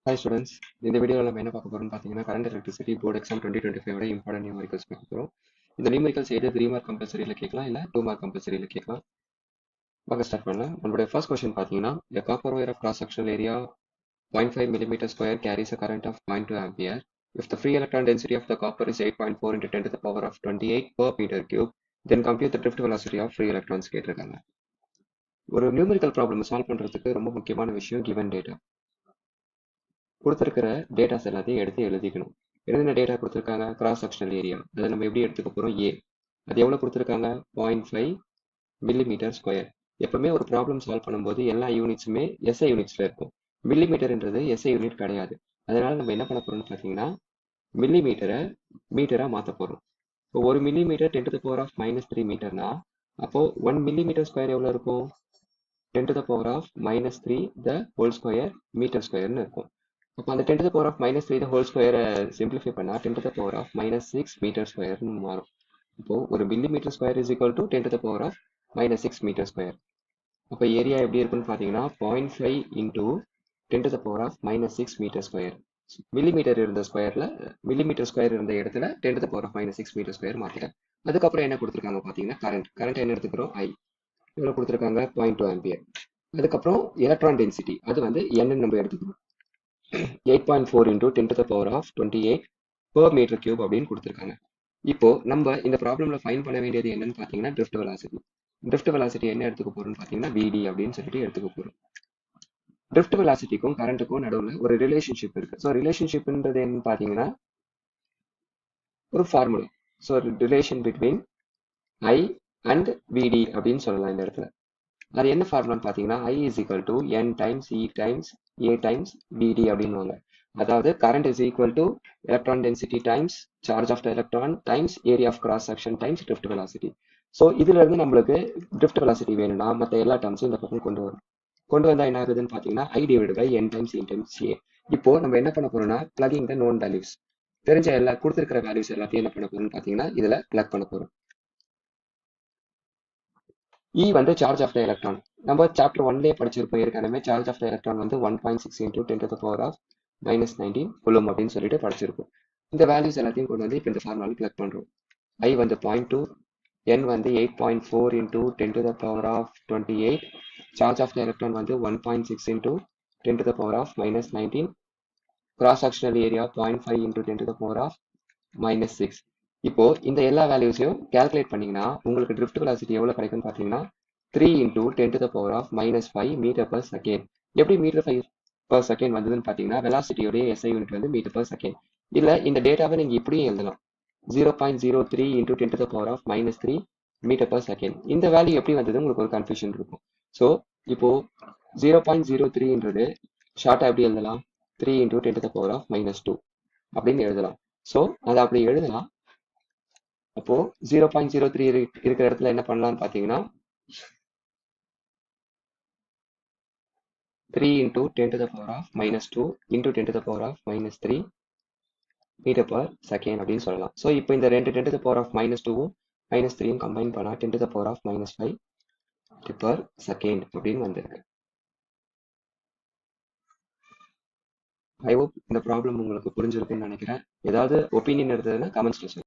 Hi students, இந்த வீடியோவில் நம்ம என்ன பார்க்க போறோம்னு பார்த்தீங்கன்னா current electricity board exam 2025 important numericals பார்க்க போறோம். இந்த நியூமரிக்கல்ஸ் எது 3 மார்க் கம்பல்சரியில் கேட்கலாம் இல்லை 2 மார்க் கம்பல்சரியில் கேட்கலாம். வாங்க ஸ்டார்ட் பண்ணலாம். நம்மளுடைய ஃபர்ஸ்ட் கொஸ்டின் பார்த்தீங்கன்னா a copper wire of cross sectional area 0.5 millimeter square carries a current of 0.2 ampere. If the free electron density of the copper is 8.4 into 10 to the power of 28 per meter cube, then compute the drift velocity of free electrons கேட்டிருக்காங்க. ஒரு numerical problem solve பண்றதுக்கு ரொம்ப முக்கியமான விஷயம் given data. கொடுத்துருக்கிற datas எல்லாத்தையும் எடுத்து எழுதிக்கணும். என்னென்ன டேட்டா கொடுத்துருக்காங்க? கிராஸ் செக்ஷனல் ஏரியா, அதை நம்ம எப்படி எடுத்துக்க போகிறோம்? ஏ, அது எவ்வளோ கொடுத்துருக்காங்க? 0.5 மில்லிமீட்டர் ஸ்கொயர். எப்பவுமே ஒரு ப்ராப்ளம் சால்வ் பண்ணும்போது எல்லா யூனிட்ஸுமே எஸ்ஐ யூனிட்ஸில் இருக்கும். மில்லிமீட்டர்ன்றது எஸ்ஐ யூனிட் கிடையாது. அதனால நம்ம என்ன பண்ண போறோம்னு பார்த்தீங்கன்னா மில்லிமீட்டரை மீட்டராக மாற்ற போகிறோம். இப்போ ஒரு millimetre 10 to the power of -3 மீட்டர்னா அப்போ 1 மில்லிமீட்டர் ஸ்கொயர் எவ்வளோ இருக்கும்? 10 to the power of -3 the whole square metre ஸ்கொயர்னு இருக்கும். அப்போ அந்த 10 to the power of -3 the whole square simplify பண்ணால் 10 to the power of -6 metre ஸ்கொயர்னு மாறும். இப்போ ஒரு millimetre square is equal to 10 to the power of -6 metre square. அப்போ ஏரியா எப்படி இருக்குன்னு பார்த்தீங்கன்னா 0.5 into 10 to the power of -6 metre square. Millimetre இருந்த ஸ்கொயர்ல மில்லிமீட்டர் ஸ்கொயர் இருந்த இடத்துல 10 to the power of -6 metre square மாத்திட்டேன். அதுக்கப்புறம் என்ன கொடுத்துருக்காங்க பார்த்தீங்கன்னா கரண்ட் என்ன எடுத்துக்கிறோம்? ஐ இவ்வளோ கொடுத்துருக்காங்க 0.2 ஆம்பியர். அதுக்கப்புறம் எலக்ட்ரான் டென்சிட்டி அது வந்து n நம்ம எடுத்துக்கிறோம். 8.4 into 10 to the power of 28 per meter cube அப்படின்னு கொடுத்துருக்காங்க. இப்போ நம்ம இந்த ப்ராப்ளம்ல ஃபைன் பண்ண வேண்டியது என்னன்னு பார்த்தீங்கன்னா drift velocity. drift velocity என்ன எடுத்துக்க போறோம்னு பார்த்தீங்கன்னா vd அப்படின்னு சொல்லிட்டு எடுத்துக்க போறோம். drift velocityக்கும் கரண்ட்டுக்கும் நடுவில் ஒரு ரிலேஷன்ஷிப் இருக்கு. ஸோ ரிலேஷன்ஷிப்ன்றது என்னன்னு பார்த்தீங்கன்னா ஒரு formula. So relation between I and vd அப்படின்னு சொல்லலாம் இந்த இடத்துல. அது என்ன ஃபார்முலான்னு பார்த்தீங்கன்னா I is equal to n times E times A times VD அப்படின்னுவாங்க. அதாவது current is equal to electron density times charge of the electron times area of cross section times drift velocity. So இதுல இருந்து நம்மளுக்கு drift velocity வேணும்னா மற்ற எல்லா டேர்ம்ஸும் இந்த பக்கம் கொண்டு வரும். கொண்டு வந்தா என்ன ஆகுதுன்னு பார்த்தீங்கன்னா I divided by n times E times A. இப்போ நம்ம என்ன பண்ண போறோம்னா plugging the known values. தெரிஞ்ச எல்லா கொடுத்துருக்கிற வேல்யூஸ் எல்லாத்தையும் என்ன பண்ண போறோம்னு பார்த்தீங்கன்னா இதுல plug பண்ண போறோம். E வந்து சார்ஜ் ஆஃப் த எலக்ட்ரான். நம்ம சாப்டர் 1லேயே படிச்சிருப்போம் ஏற்கனவே. சார்ஜ் ஆஃப் த எலக்ட்ரான் வந்து 1.6 into 10 to the power of -19 coulomb அப்படின்னு சொல்லிட்டு படிச்சிருப்போம். இந்த வேல்யூஸ் எல்லாத்தையும் கொண்டு வந்து இப்போ இந்த ஃபார்முலாவில் பிளக் பண்றோம். I வந்து 0.2, n வந்து 8.4 into 10 to the power of 28, charge of the electron வந்து 1.6 into 10 to the power of -19, cross sectional area 0.5 into 10 to the power of -6. இப்போ இந்த எல்லா வேல்யூஸையும் கால்குலேட் பண்ணீங்கன்னா உங்களுக்கு drift velocity எவ்வளவு கிடைக்கும்னு பார்த்தீங்கன்னா 3 into 10 to the power of -5 metre per second. எப்படி மீட்டர் per செகண்ட் வந்ததுன்னு பார்த்தீங்கன்னா வெலாசிட்டியோடைய SI யூனிட் வந்து மீட்டர் per செகண்ட். இல்ல இந்த டேட்டாவை நீங்க இப்படியே எழுதலாம் 0.03 into 10 to the power of -3 metre per second. இந்த வேல்யூ எப்படி வந்தது உங்களுக்கு ஒரு கன்ஃபியூஷன் இருக்கும். ஸோ இப்போ 0.03ன்றது ஷார்ட்டா எப்படி எழுதலாம்? 3 into 10 to the power of -2 அப்படின்னு எழுதலாம். ஸோ அதை அப்படி எழுதலாம். அப்போ 0.03 இருக்கிற இடத்துல என்ன பண்ணலாம்னு பார்த்தீங்கன்னா 3 into 10 to the power of -2 into 10 to the power of -3 metre per second அப்படின்னு சொல்லலாம். ஸோ இப்போ இந்த ரெண்டு 10 to the power of -2வும் -3யும் கம்பைன் பண்ணா 10 to the power of -5 metre per second அப்படின்னு வந்திருக்கு. ஐ ஹோப் இந்த ப்ராப்ளம் உங்களுக்கு புரிஞ்சிருக்குன்னு நினைக்கிறேன். ஏதாவது ஒப்பீனியன் இருந்ததுன்னா கமெண்ட்ஸ்ல சொல்லுங்க.